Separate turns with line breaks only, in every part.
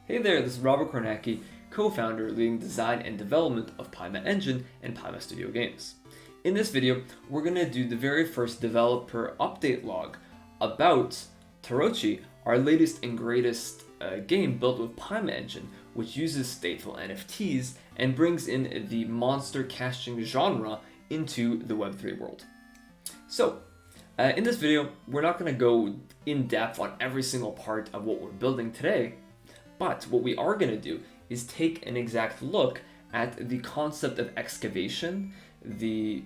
Hey there, this is Robert Kornacki, co-founder leading design and development of Paima Engine and Paima Studio Games. In this video, we're going to do the very first developer update log about Tarochi, our latest and greatest game built with Paima Engine, which uses stateful NFTs and brings in the monster casting genre into the Web3 world. So, in this video, we're not going to go in depth on every single part of what we're building today, but what we are going to do is take an exact look at the concept of excavation, the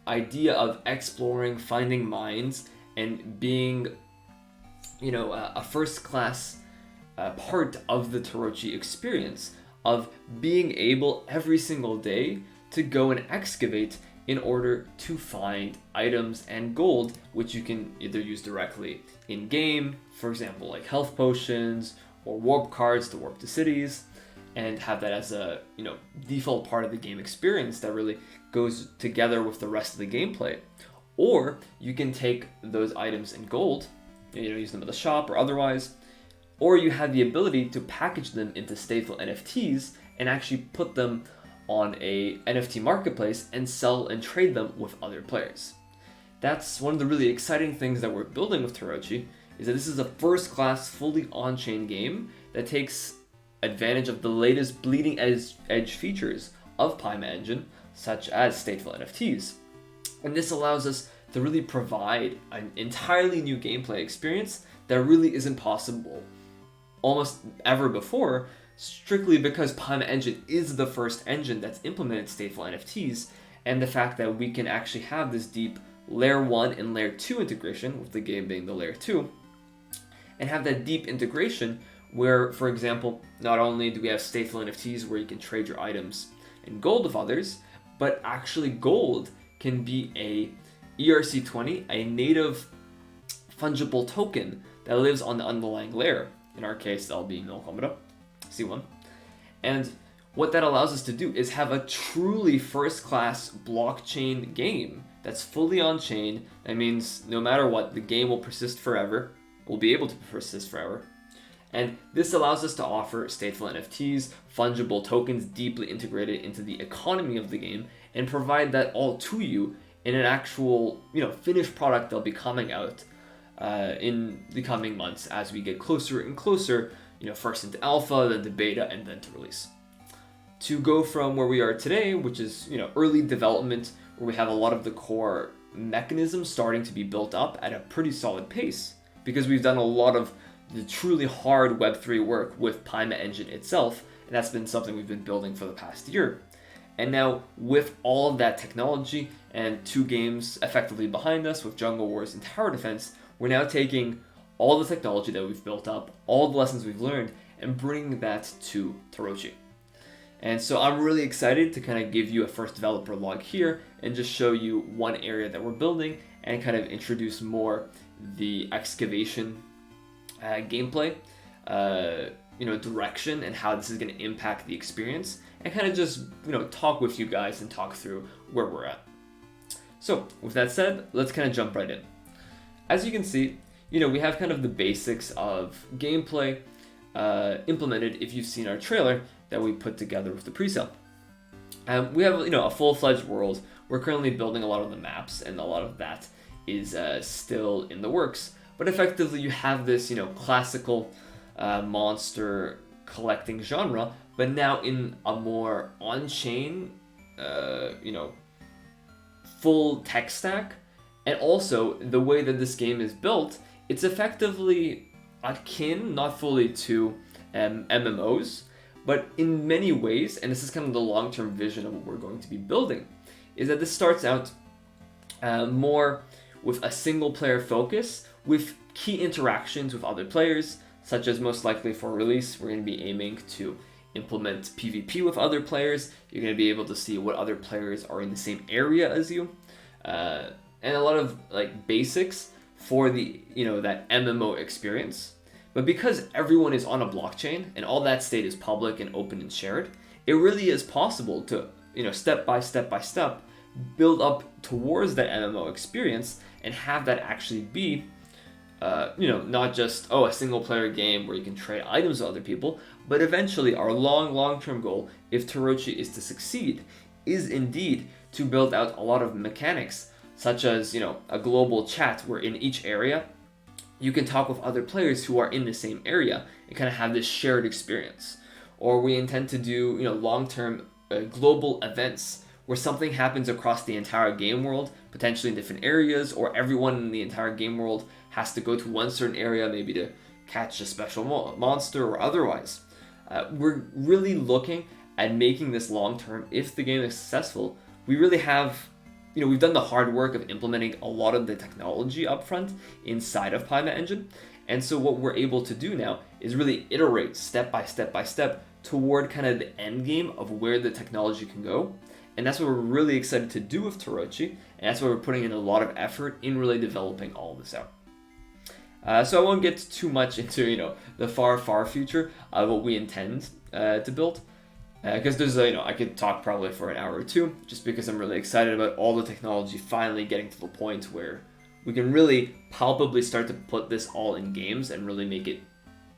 idea of exploring, finding mines, and being, a first-class part of the Tarochi experience of being able every single day to go and excavate in order to find items and gold, which you can either use directly in-game, for example, like health potions or warp cards to warp to cities, and have that as a default part of the game experience that really goes together with the rest of the gameplay. Or you can take those items and gold, use them at the shop or otherwise, or you have the ability to package them into stateful NFTs and actually put them on a NFT marketplace and sell and trade them with other players. That's one of the really exciting things that we're building with Tarochi, is that this is a first-class, fully on-chain game that takes advantage of the latest bleeding edge features of Paima Engine, such as stateful NFTs. And this allows us to really provide an entirely new gameplay experience that really isn't possible almost ever before, strictly because Paima Engine is the first engine that's implemented stateful NFTs, and the fact that we can actually have this deep layer 1 and layer 2 integration, with the game being the layer 2, and have that deep integration where, for example, not only do we have stateful NFTs where you can trade your items and gold with others, but actually gold can be a ERC20, a native fungible token that lives on the underlying layer. In our case, that'll be Milkomeda, C1. And what that allows us to do is have a truly first-class blockchain game that's fully on-chain. That means no matter what, the game will persist forever, will be able to persist forever. And this allows us to offer stateful NFTs, fungible tokens deeply integrated into the economy of the game, and provide that all to you in an actual, finished product that'll be coming out in the coming months as we get closer and closer, first into alpha, then to beta, and then to release. To go from where we are today, which is, early development, where we have a lot of the core mechanisms starting to be built up at a pretty solid pace, because we've done a lot of the truly hard Web3 work with Paima Engine itself, and that's been something we've been building for the past year. And now, with all of that technology and 2 games effectively behind us with Jungle Wars and Tower Defense, we're now taking all the technology that we've built up, all the lessons we've learned, and bringing that to Tarochi. And so I'm really excited to kind of give you a first developer log here and just show you one area that we're building and kind of introduce more the excavation gameplay, direction, and how this is going to impact the experience, and kind of just, talk with you guys and talk through where we're at. So with that said, let's kind of jump right in. As you can see, we have kind of the basics of gameplay implemented if you've seen our trailer that we put together with the presale. We have, a full-fledged world. We're currently building a lot of the maps, and a lot of that is still in the works. But effectively, you have this, classical monster collecting genre, but now in a more on-chain, full tech stack. And also, the way that this game is built, it's effectively akin, not fully to MMOs, but in many ways, and this is kind of the long-term vision of what we're going to be building, is that this starts out more with a single-player focus, with key interactions with other players, such as most likely for release, we're going to be aiming to implement PvP with other players. You're going to be able to see what other players are in the same area as you, and a lot of basics for the that MMO experience. But because everyone is on a blockchain and all that state is public and open and shared, it really is possible to step by step build up towards that MMO experience and have that actually be not just, a single player game where you can trade items with other people, but eventually our long-term goal, if Tarochi is to succeed, is indeed to build out a lot of mechanics, such as, a global chat where in each area you can talk with other players who are in the same area and kind of have this shared experience. Or we intend to do, long-term global events where something happens across the entire game world, potentially in different areas, or everyone in the entire game world has to go to one certain area, maybe to catch a special monster or otherwise. We're really looking at making this long-term. If the game is successful, we really have, we've done the hard work of implementing a lot of the technology upfront inside of Paima Engine. And so what we're able to do now is really iterate step by step toward kind of the end game of where the technology can go. And that's what we're really excited to do with Tarochi, and that's why we're putting in a lot of effort in really developing all this out. So I won't get too much into the far future of what we intend to build, because there's I could talk probably for an hour or two, just because I'm really excited about all the technology finally getting to the point where we can really palpably start to put this all in games and really make it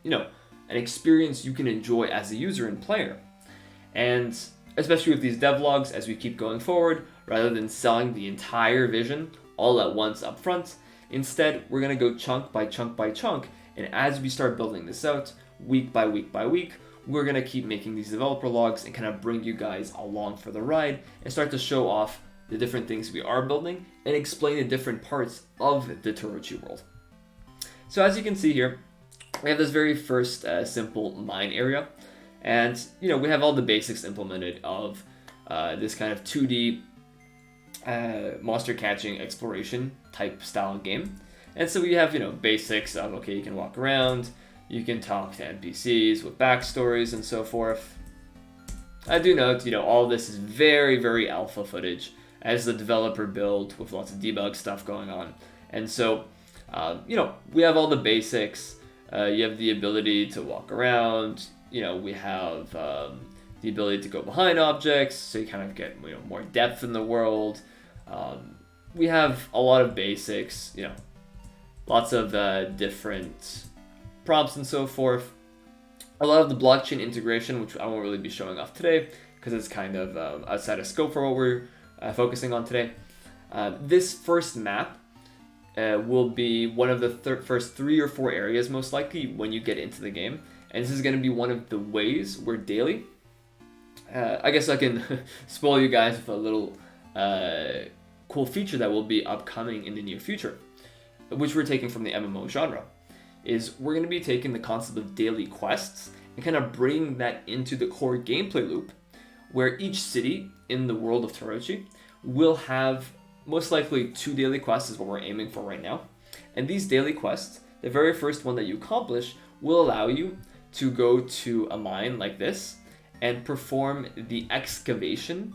an experience you can enjoy as a user and player. And especially with these devlogs, as we keep going forward, rather than selling the entire vision all at once up front, instead we're going to go chunk by chunk, and as we start building this out, week by week, we're going to keep making these developer logs and kind of bring you guys along for the ride and start to show off the different things we are building and explain the different parts of the Tarochi world. So as you can see here, we have this very first simple mine area. And, we have all the basics implemented of this kind of 2D monster catching exploration type style game. And so we have, basics of, okay, you can walk around, you can talk to NPCs with backstories and so forth. I do note, all this is very, very alpha footage as the developer build with lots of debug stuff going on. And so, we have all the basics. You have the ability to walk around. We have the ability to go behind objects, so you kind of get more depth in the world. We have a lot of basics, lots of different prompts and so forth. A lot of the blockchain integration, which I won't really be showing off today because it's kind of outside of scope for what we're focusing on today. This first map will be one of the first 3 or 4 areas most likely when you get into the game. And this is going to be one of the ways where daily, I guess I can spoil you guys with a little cool feature that will be upcoming in the near future, which we're taking from the MMO genre, is we're going to be taking the concept of daily quests and kind of bringing that into the core gameplay loop, where each city in the world of Tarochi will have most likely 2 daily quests is what we're aiming for right now. And these daily quests, the very first one that you accomplish, will allow you to go to a mine like this and perform the excavation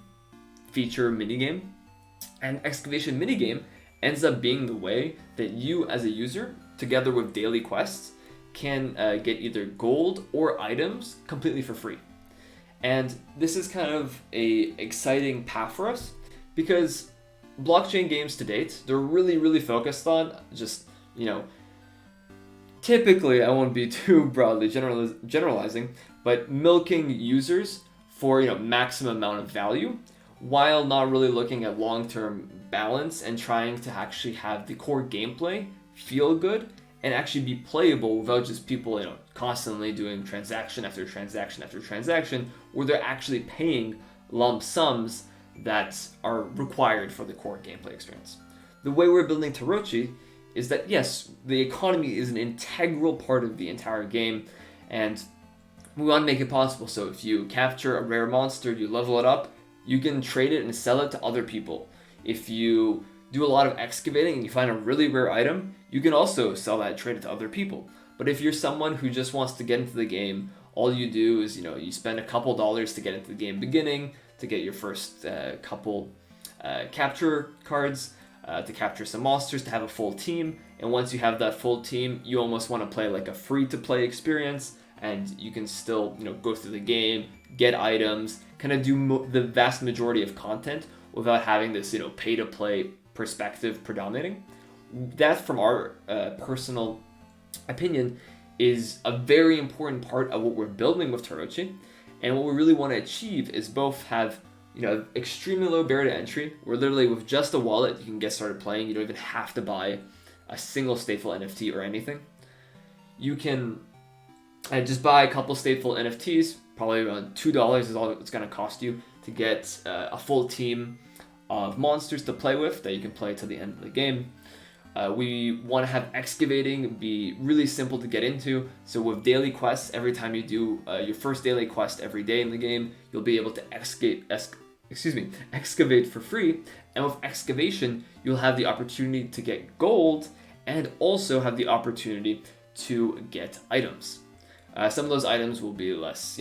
feature minigame. And excavation minigame ends up being the way that you as a user, together with daily quests, can get either gold or items completely for free. And this is kind of a exciting path for us because blockchain games to date, they're really focused on just, typically, I won't be too broadly generalizing, but milking users for maximum amount of value, while not really looking at long-term balance and trying to actually have the core gameplay feel good and actually be playable without just people constantly doing transaction after transaction after transaction, where they're actually paying lump sums that are required for the core gameplay experience. The way we're building Tarochi is that, yes, the economy is an integral part of the entire game, and we want to make it possible. So if you capture a rare monster, you level it up, you can trade it and sell it to other people. If you do a lot of excavating and you find a really rare item, you can also sell that and trade it to other people. But if you're someone who just wants to get into the game, all you do is, you spend a couple dollars to get into the game beginning, to get your first couple capture cards, to capture some monsters, to have a full team. And once you have that full team, you almost want to play like a free-to-play experience, and you can still, go through the game, get items, kind of do the vast majority of content without having this, pay-to-play perspective predominating. that, from our personal opinion, is a very important part of what we're building with Tarochi. And what we really want to achieve is both have, extremely low barrier to entry, where literally with just a wallet you can get started playing. You don't even have to buy a single stateful NFT or anything. You can just buy a couple stateful NFTs, probably around $2 is all it's going to cost you to get a full team of monsters to play with that you can play to the end of the game. We want to have excavating be really simple to get into. So with daily quests, every time you do your first daily quest every day in the game, you'll be able to excavate for free. And with excavation, you'll have the opportunity to get gold and also have the opportunity to get items. Some of those items will be less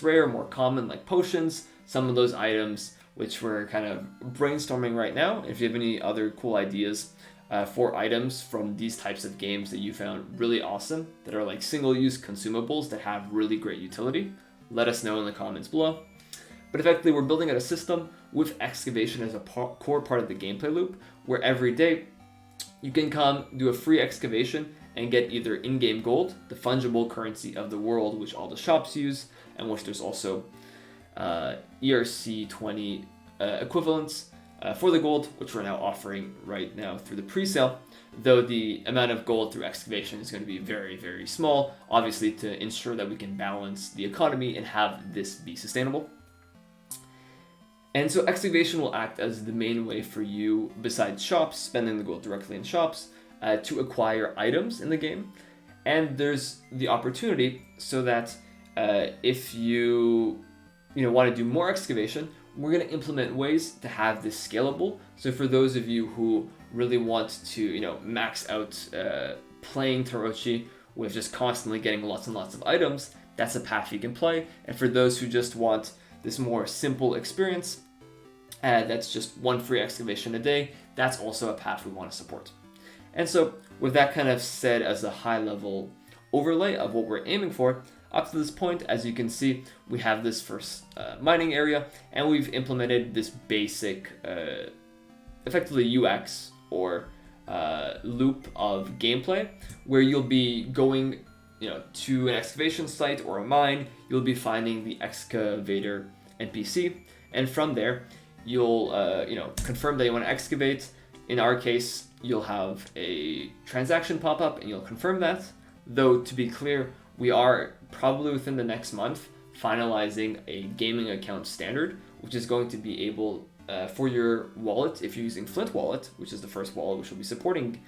rare, more common, like potions. Some of those items, which we're kind of brainstorming right now. If you have any other cool ideas for items from these types of games that you found really awesome, that are like single-use consumables that have really great utility, let us know in the comments below. But effectively, we're building out a system with excavation as a core part of the gameplay loop, where every day you can come do a free excavation and get either in-game gold, the fungible currency of the world, which all the shops use, and which there's also ERC20 equivalents for the gold, which we're now offering right now through the pre-sale, though the amount of gold through excavation is going to be very, very small, obviously to ensure that we can balance the economy and have this be sustainable. And so excavation will act as the main way for you, besides shops, spending the gold directly in shops, to acquire items in the game. And there's the opportunity so that if you want to do more excavation, we're going to implement ways to have this scalable. So for those of you who really want to max out playing Tarochi with just constantly getting lots and lots of items, that's a path you can play. And for those who just want this more simple experience, that's just one free excavation a day, that's also a path we want to support. And so with that kind of said as a high level overlay of what we're aiming for, up to this point, as you can see, we have this first mining area, and we've implemented this basic, effectively UX or loop of gameplay, where you'll be going to an excavation site or a mine. You'll be finding the excavator NPC, and from there, you'll confirm that you want to excavate. In our case, you'll have a transaction pop up and you'll confirm that. Though, to be clear, we are probably within the next month finalizing a gaming account standard, which is going to be able for your wallet, if you're using Flint Wallet, which is the first wallet which will be supporting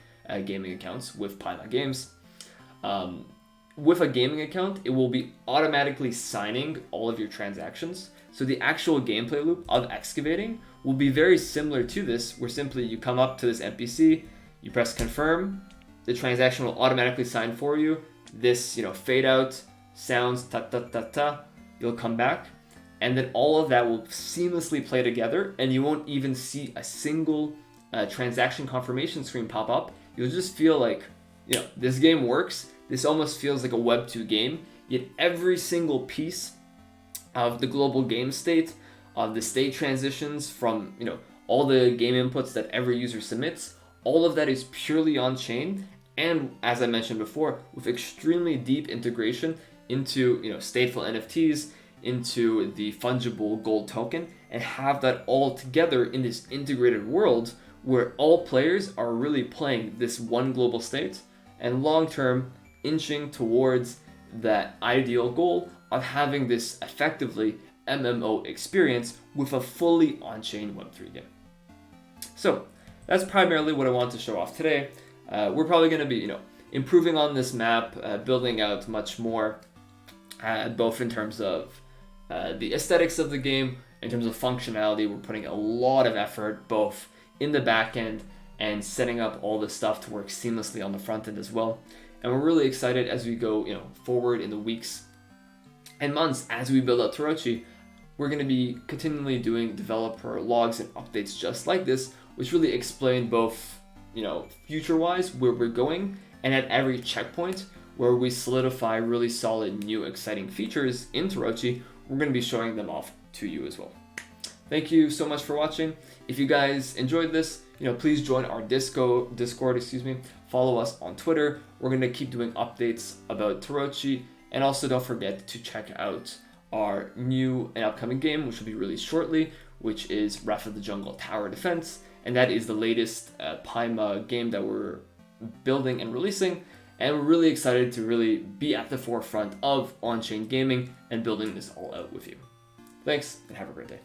gaming accounts with Pyma Games. With a gaming account, it will be automatically signing all of your transactions. So the actual gameplay loop of excavating will be very similar to this, where simply you come up to this NPC, you press confirm, the transaction will automatically sign for you. This, fade out sounds ta-ta-ta-ta, you'll come back, and then all of that will seamlessly play together, and you won't even see a single transaction confirmation screen pop up. You'll just feel like, this game works. This almost feels like a Web 2 game, yet every single piece of the global game state, of the state transitions from, all the game inputs that every user submits, all of that is purely on-chain, and as I mentioned before, with extremely deep integration into, stateful NFTs, into the fungible gold token, and have that all together in this integrated world where all players are really playing this one global state, and long-term inching towards that ideal goal of having this effectively MMO experience with a fully on-chain Web3 game. So that's primarily what I want to show off today. We're probably going to be, improving on this map, building out much more, both in terms of the aesthetics of the game, in terms of functionality. We're putting a lot of effort both in the back end and setting up all this stuff to work seamlessly on the front end as well. And we're really excited as we go, forward in the weeks and months as we build out Tarochi. We're going to be continually doing developer logs and updates just like this, which really explain both, future-wise where we're going, and at every checkpoint where we solidify really solid new exciting features in Tarochi, we're going to be showing them off to you as well. Thank you so much for watching. If you guys enjoyed this, please join our Discord, follow us on Twitter. We're going to keep doing updates about Tarochi, and also don't forget to check out our new and upcoming game, which will be released shortly, which is Wrath of the Jungle Tower Defense, and that is the latest Paima game that we're building and releasing, and we're really excited to really be at the forefront of on-chain gaming and building this all out with you. Thanks, and have a great day.